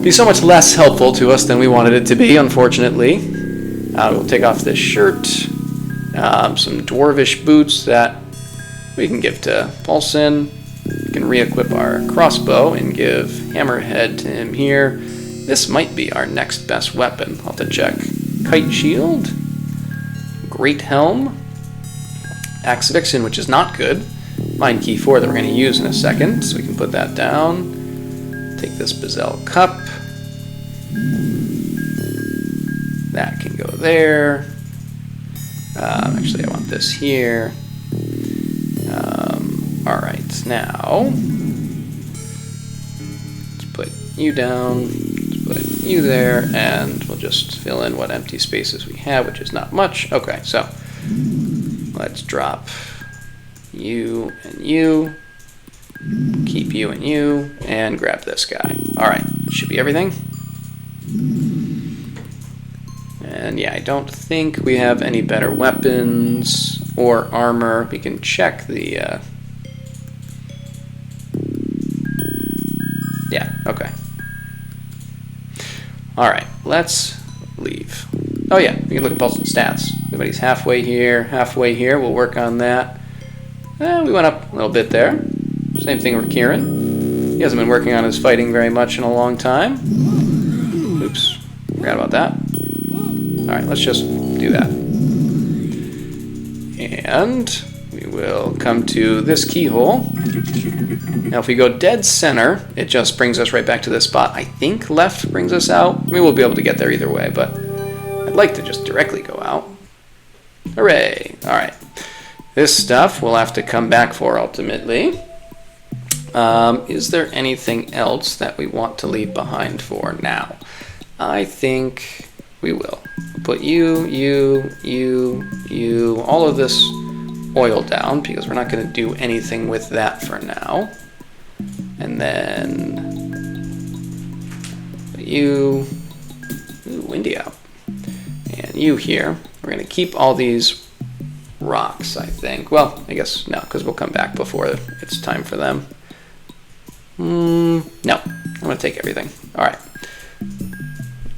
be so much less helpful to us than we wanted it to be, unfortunately. We'll take off this shirt. Some dwarvish boots that we can give to Paulson. We can re-equip our crossbow and give Hammerhead to him here. This might be our next best weapon. I'll have to check. Kite shield. Great helm. Axe Vixen, which is not good. Mind Key 4 that we're going to use in a second, so we can put that down. Take this Bezel cup. That can go there. Actually, I want this here. Alright, now let's put you down, let's put you there, and we'll just fill in what empty spaces we have, which is not much. Okay, so let's drop you and you, keep you and you, and grab this guy. Alright, should be everything. And yeah, I don't think we have any better weapons or armor. We can check the... Yeah, okay. Alright, let's leave. Oh yeah, we can look at Paulson's stats. Everybody's halfway here, halfway here. We'll work on that. We went up a little bit there. Same thing with Kieran. He hasn't been working on his fighting very much in a long time. Oops, forgot about that. Alright, let's just do that. And we will come to this keyhole. Now if we go dead center, it just brings us right back to this spot. I think left brings us out. We will be able to get there either way, but I'd like to just directly go out. Hooray! Alright. This stuff we'll have to come back for ultimately. Is there anything else that we want to leave behind for now? I think we will. Put you, all of this oil down because we're not going to do anything with that for now. And then put you, ooh, windy out, and you here. We're going to keep all these rocks, I think. Well, I guess no, because we'll come back before it's time for them. No, I'm going to take everything. All right.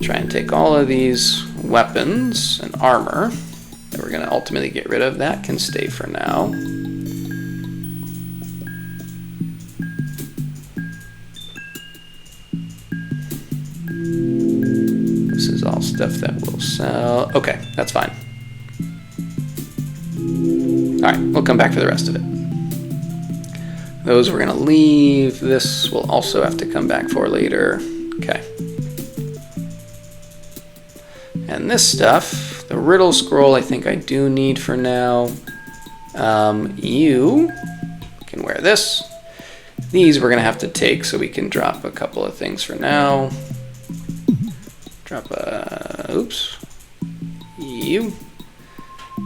Try and take all of these weapons and armor that we're going to ultimately get rid of. That can stay for now. This is all stuff that we'll sell. Okay, that's fine. Alright, we'll come back for the rest of it. Those we're going to leave. This we'll also have to come back for later. Okay. And this stuff, the riddle scroll, I think I do need for now. You can wear this. These we're going to have to take so we can drop a couple of things for now. Drop oops. You.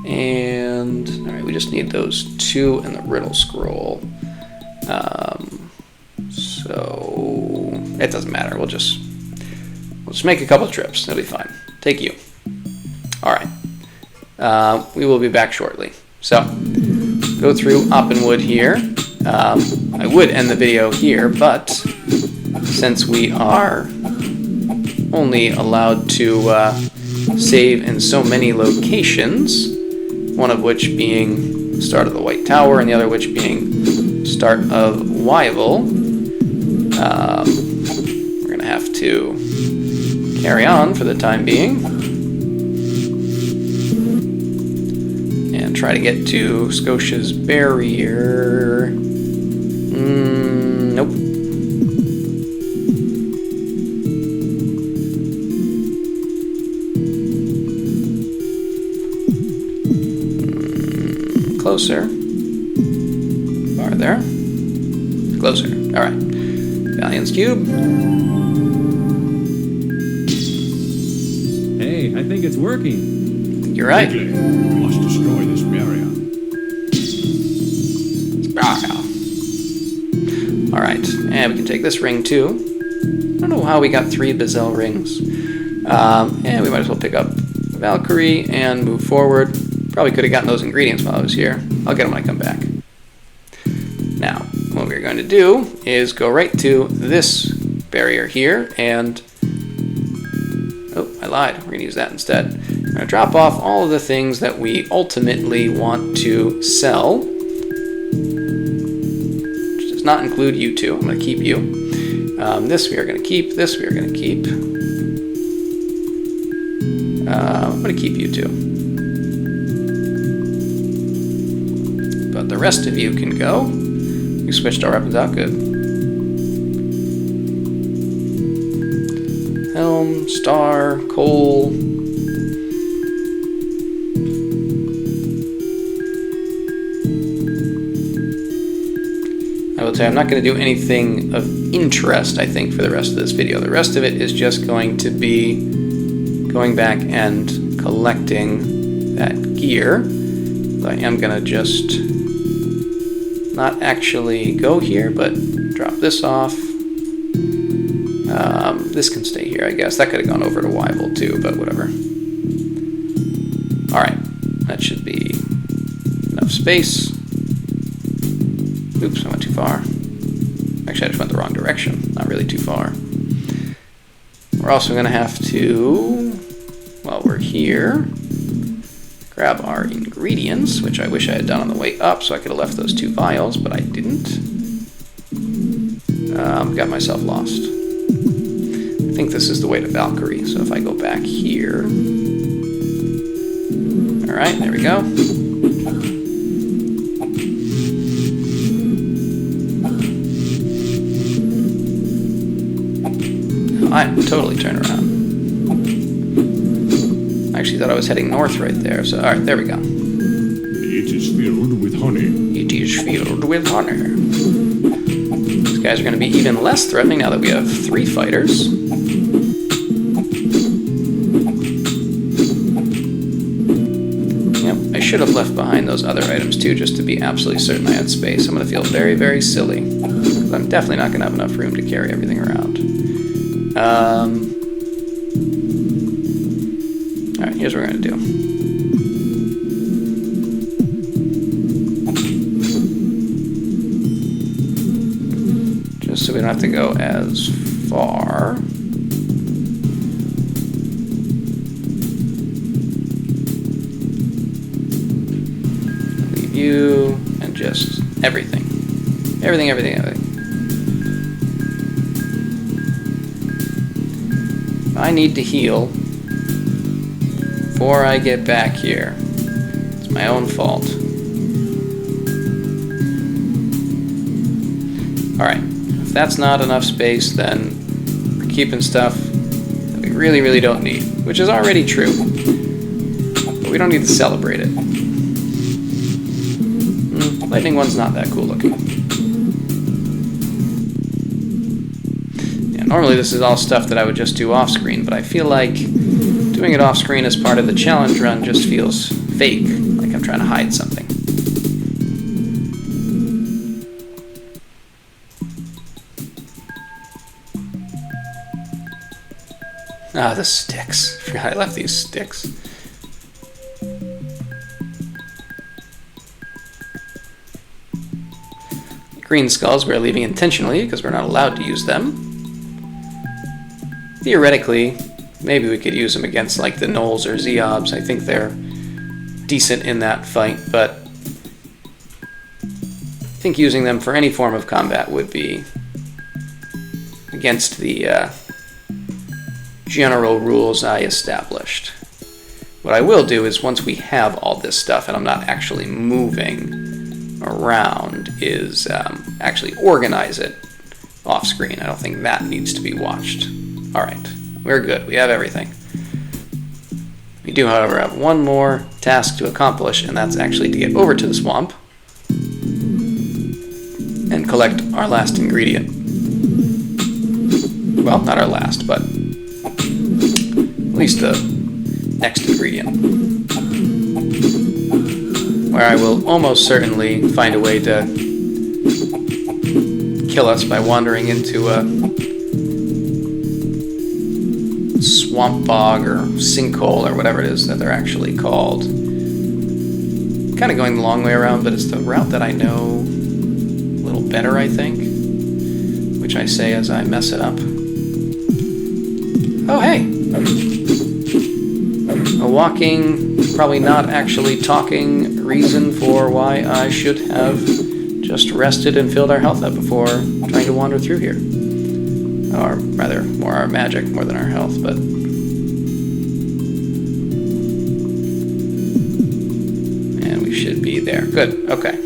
And, alright, we just need those two and the riddle scroll. So, it doesn't matter. We'll just make a couple trips. It'll be fine. Take you. Alright. We will be back shortly. So, go through Opinwood here. I would end the video here, but since we are only allowed to save in so many locations, one of which being start of the White Tower and the other which being start of Yvel, we're going to have to carry on for the time being and try to get to Scotia's barrier. Nope. Closer. Farther. Closer. Alright. Valean's cube. I think it's working. You're right. Quickly, we must destroy this barrier. Alright, and we can take this ring too. I don't know how we got 3 Bezel rings. And we might as well pick up Valkyrie and move forward. Probably could have gotten those ingredients while I was here. I'll get them when I come back. Now, what we're going to do is go right to this barrier here and... Oh, I lied. We're going to use that instead. We're going to drop off all of the things that we ultimately want to sell. Which does not include you two. I'm going to keep you. This we are going to keep. This we are going to keep. I'm going to keep you two. But the rest of you can go. We switched our weapons out. Good. Helm, star, coal. I will say I'm not going to do anything of interest, I think, for the rest of this video. The rest of it is just going to be going back and collecting that gear. I am going to just not actually go here, but drop this off. This can stay here, I guess. That could have gone over to Yvel too, but whatever. Alright, that should be enough space. Oops, I went too far. Actually, I just went the wrong direction. Not really too far. We're also going to have to, while we're here, grab our ingredients, which I wish I had done on the way up, so I could have left those 2 vials, but I didn't. Got myself lost. I think this is the way to Valkyrie, so if I go back here... Alright, there we go. I totally turned around. I actually thought I was heading north right there, so alright, there we go. It is filled with honey. It is filled with honey. These guys are going to be even less threatening now that we have 3 fighters. Yep, I should have left behind those other items too, just to be absolutely certain I had space. I'm going to feel very, very silly. I'm definitely not going to have enough room to carry everything around. Alright, here's what we're going to do. Just so we don't have to go as far. Leave you, and just everything. Everything. I need to heal before I get back here. It's my own fault. Alright, if that's not enough space, then we're keeping stuff that we really, really don't need, which is already true. But we don't need to celebrate it. Lightning one's not that cool looking. Normally this is all stuff that I would just do off screen, but I feel like doing it off screen as part of the challenge run just feels fake, like I'm trying to hide something. Ah, the sticks. I forgot I left these sticks. Green skulls we're leaving intentionally because we're not allowed to use them. Theoretically, maybe we could use them against like the Gnolls or Zeobs. I think they're decent in that fight, but I think using them for any form of combat would be against the general rules I established. What I will do is once we have all this stuff and I'm not actually moving around is actually organize it off screen. I don't think that needs to be watched. Alright, we're good. We have everything. We do, however, have one more task to accomplish, and that's actually to get over to the swamp and collect our last ingredient. Well, not our last, but at least the next ingredient, where I will almost certainly find a way to kill us by wandering into a swamp bog or sinkhole or whatever it is that they're actually called. Kind of going the long way around, but it's the route that I know a little better, I think, which I say as I mess it up. Oh, hey! A walking, probably not actually talking reason for why I should have just rested and filled our health up before trying to wander through here. Or rather, more our magic more than our health, but... And we should be there. Good, okay.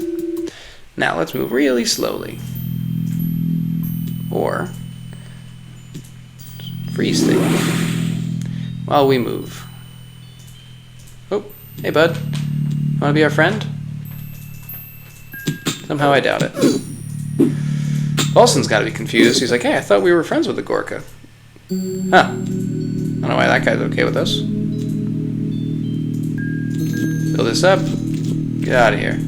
Now let's move really slowly. Or freeze things while we move. Oh, hey bud. Wanna be our friend? Somehow I doubt it. Olsen's gotta be confused. He's like, hey, I thought we were friends with the Gorka. Huh. I don't know why that guy's okay with us. Fill this up. Get out of here.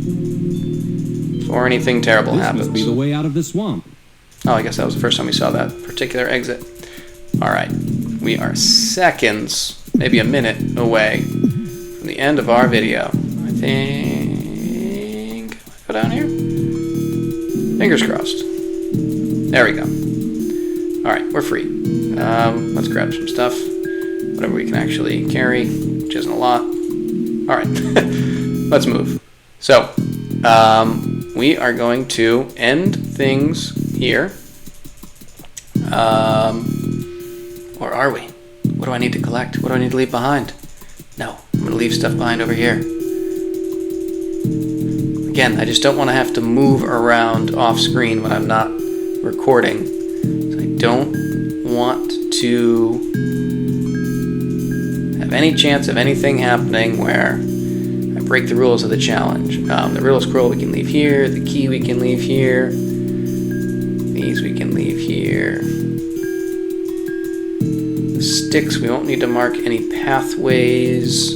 Before anything terrible happens. This must be the way out of the swamp. Oh, I guess that was the first time we saw that particular exit. Alright. We are seconds, maybe a minute away from the end of our video. I think... Go down here? Fingers crossed. There we go. Alright, we're free. Let's grab some stuff. Whatever we can actually carry, which isn't a lot. Alright, let's move. So, we are going to end things here. Or are we? What do I need to collect? What do I need to leave behind? No, I'm going to leave stuff behind over here. Again, I just don't want to have to move around off screen when I'm not recording. So I don't want to have any chance of anything happening where I break the rules of the challenge. The riddle scroll we can leave here. The key we can leave here. These we can leave here. The sticks, we won't need to mark any pathways.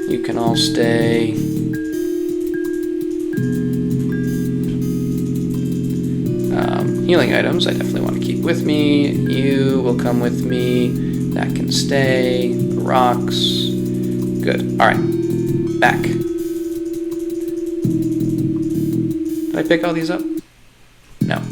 You can all stay. Healing items, I definitely want to keep with me. You will come with me. That can stay. The rocks. Good. Alright. Back. Did I pick all these up? No.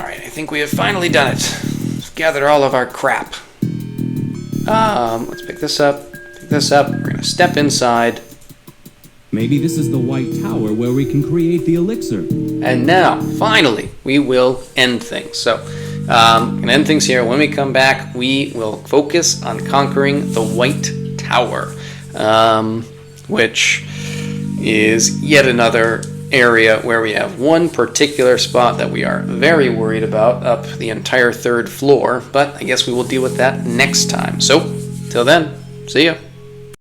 I think we have finally done it. We've gathered all of our crap. Let's pick this up. Pick this up. We're gonna step inside. Maybe this is the White Tower where we can create the elixir. And now, finally, we will end things. So, gonna end things here. When we come back, we will focus on conquering the White Tower, which is yet another area where we have one particular spot that we are very worried about up the entire third floor, but I guess we will deal with that next time. So, till then, see ya.